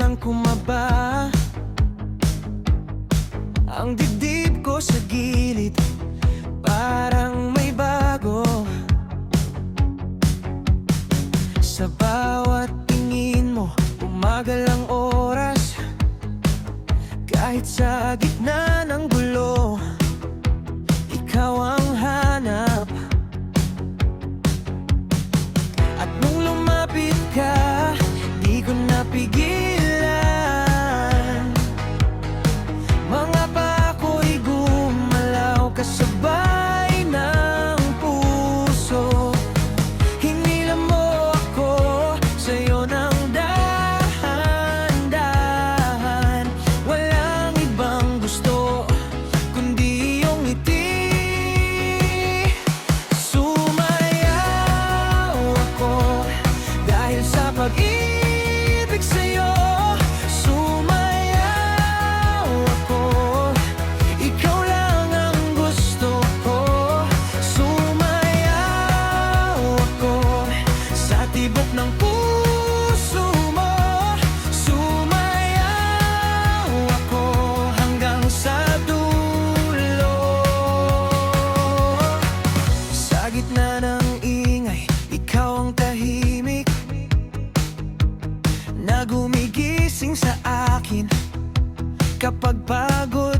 biglang kumaba ang dibdib ko sa gilid, parang may bago. Sa bawat tingin mo, umagal ang oras. Kahit sa gitna ng gulo, ikaw ang hanap. At nung lumapit ka, di ko napigilan. Mga pako'y gumalaw kasabay ng puso. Hinilang mo ako sa'yo ng dahan-dahan. Walang ibang gusto kundi iyong ngiti. Sumayaw ako dahil sa pag-ibig sa'yo. Sumayaw ako, ikaw lang ang gusto ko. Sumayaw ako sa tibok ng puso mo. Sumayaw ako hanggang sa dulo. Sa gitna ng ingay, ikaw ang tahimik na gumigising sa akin kapag pagod